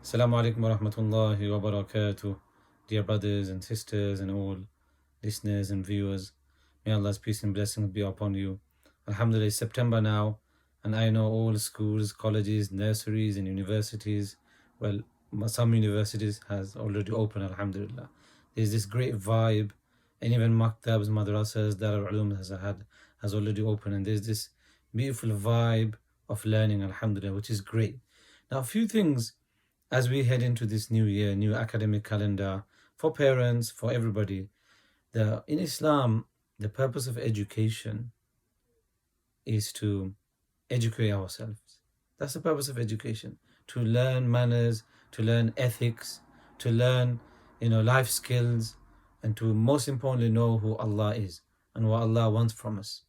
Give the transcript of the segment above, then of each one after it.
Assalamu alaikum wa rahmatullahi wa barakatuh. Dear brothers and sisters and all listeners and viewers, may Allah's peace and blessings be upon you. Alhamdulillah, it's September now, and I know all schools, colleges, nurseries and universities, well, some universities has already opened, alhamdulillah. There's this great vibe, and even maktabs, madrasas, Dar al-Ulum has already opened, and there's this beautiful vibe of learning, alhamdulillah, which is great. Now, a few things as we head into this new year, new academic calendar, for parents, for everybody. In Islam, the purpose of education is to educate ourselves. That's the purpose of education, to learn manners, to learn ethics, to learn, life skills, and to most importantly know who Allah is and what Allah wants from us.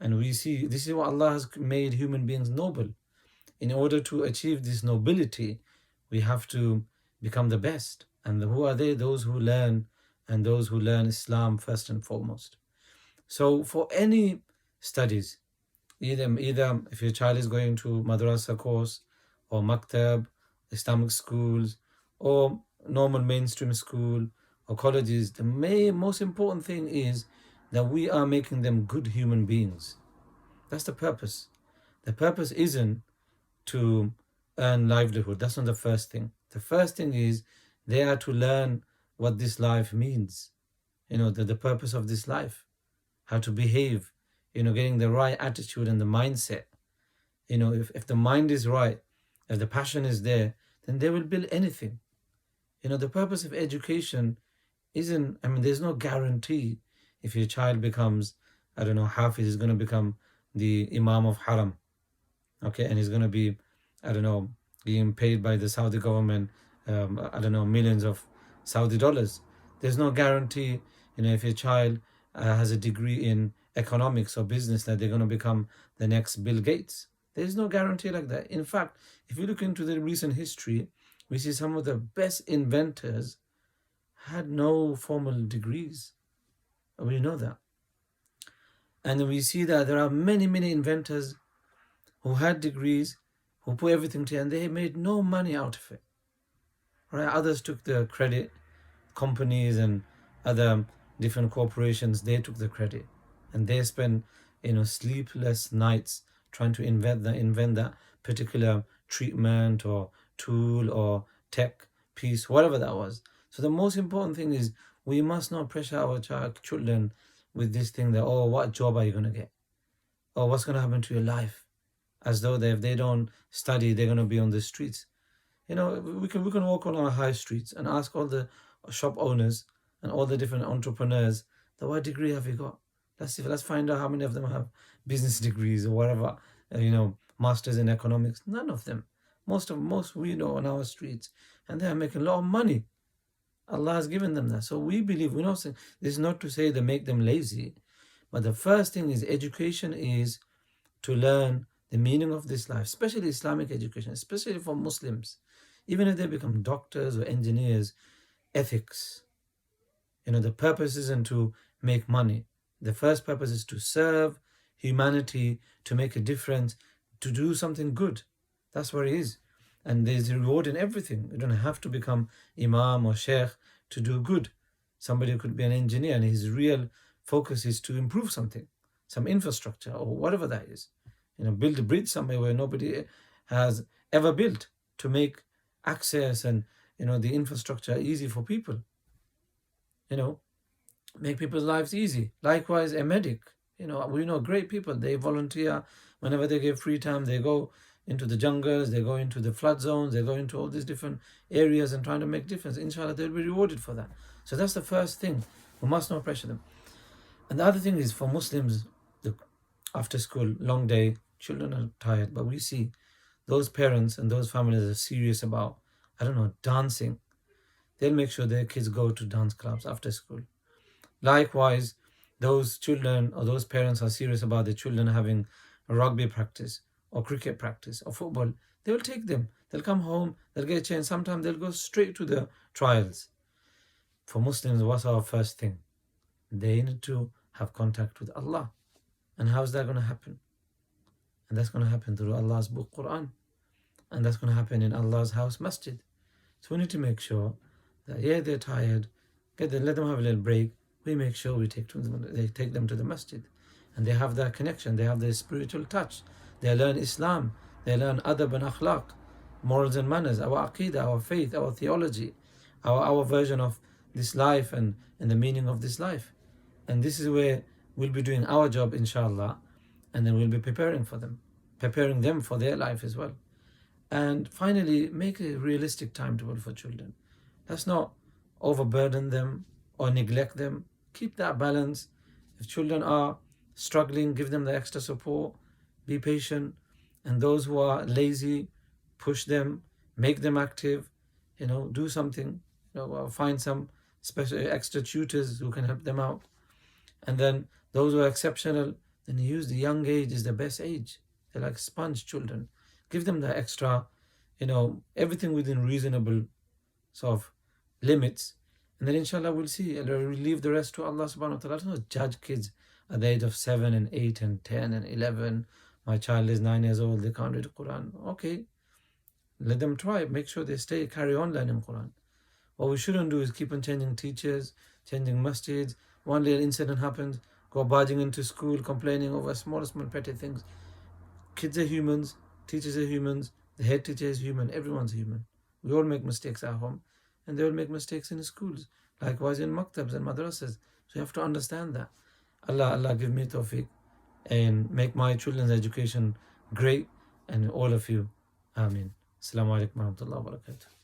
And we see this is what Allah has made human beings noble. In order to achieve this nobility, we have to become the best. And who are they? Those who learn, and those who learn Islam first and foremost. So for any studies, either if your child is going to madrasa course or maktab, Islamic schools, or normal mainstream school or colleges, the most important thing is that we are making them good human beings. That's the purpose. The purpose isn't to earn livelihood. That's not the first thing. The first thing is they are to learn what this life means, the purpose of this life, how to behave, getting the right attitude and the mindset. If the mind is right, if the passion is there, then they will build anything. The purpose of education isn't, there's no guarantee if your child becomes, Hafiz is going to become the Imam of Haram. Okay, and he's going to be, being paid by the Saudi government, millions of Saudi dollars. There's no guarantee, if your child has a degree in economics or business, that they're going to become the next Bill Gates. There's no guarantee like that. In fact, if you look into the recent history, we see some of the best inventors had no formal degrees. We know that. And we see that there are many, many inventors who had degrees, who put everything together, and they made no money out of it. Right? Others took the credit, companies and other different corporations, they took the credit. And they spent, sleepless nights trying to invent that particular treatment or tool or tech piece, whatever that was. So the most important thing is we must not pressure our children with this thing that, oh, what job are you going to get? Or what's going to happen to your life? As though if they don't study, they're going to be on the streets. We can walk on our high streets and ask all the shop owners and all the different entrepreneurs, what degree have you got? Let's find out how many of them have business degrees or whatever, masters in economics. None of them. Most we know on our streets, and they are making a lot of money. Allah has given them that. So we believe, we're not saying, this is not to say they make them lazy, but the first thing is education is to learn the meaning of this life, especially Islamic education, especially for Muslims. Even if they become doctors or engineers, ethics. The purpose isn't to make money. The first purpose is to serve humanity, to make a difference, to do something good. That's what it is. And there's a reward in everything. You don't have to become imam or sheikh to do good. Somebody could be an engineer and his real focus is to improve something, some infrastructure or whatever that is. Build a bridge somewhere where nobody has ever built, to make access and, the infrastructure easy for people. Make people's lives easy. Likewise, a medic. We know great people. They volunteer whenever they get free time. They go into the jungles, they go into the flood zones, they go into all these different areas and trying to make difference. Inshallah, they'll be rewarded for that. So that's the first thing. We must not pressure them. And the other thing is, for Muslims, after school, long day, children are tired, but we see those parents and those families are serious about, dancing. They'll make sure their kids go to dance clubs after school. Likewise, those children or those parents are serious about their children having a rugby practice or cricket practice or football. They will take them. They'll come home, they'll get a chance. Sometimes they'll go straight to the trials. For Muslims, what's our first thing? They need to have contact with Allah. And how is that going to happen? And that's going to happen through Allah's book, Quran. and that's going to happen in Allah's house, masjid. So we need to make sure that, yeah, they're tired, let them have a little break. We make sure we take them to the masjid, and they have that connection. They have their spiritual touch. They learn Islam. They learn adab and akhlaq, morals and manners, our aqidah, our faith, our theology, our version of this life and the meaning of this life. And this is where we'll be doing our job, inshallah, and then we'll be preparing them for their life as well. And finally, make a realistic timetable for children. Let's not overburden them or neglect them. Keep that balance. If children are struggling, give them the extra support. Be patient. And those who are lazy, push them, make them active. Do something. Find some special extra tutors who can help them out. And then those who are exceptional, then use the young age is the best age. They're like sponge children. Give them the extra, everything within reasonable sort of limits. And then inshallah we'll see. We'll leave the rest to Allah subhanahu wa ta'ala. Don't judge kids at the age of 7 and 8 and 10 and 11. My child is 9 years old, they can't read the Quran. Okay, let them try. Make sure they carry on learning Quran. What we shouldn't do is keep on changing teachers, changing masjids. One little incident happens, go barging into school, complaining over small petty things. Kids are humans, teachers are humans, the head teacher is human, everyone's human. We all make mistakes at home, and they all make mistakes in the schools. Likewise in maktabs and madrasas. So you have to understand that. Allah give me tawfiq and make my children's education great, and all of you. Ameen. Assalamu alaikum wa rahmatullahi wa barakatuh.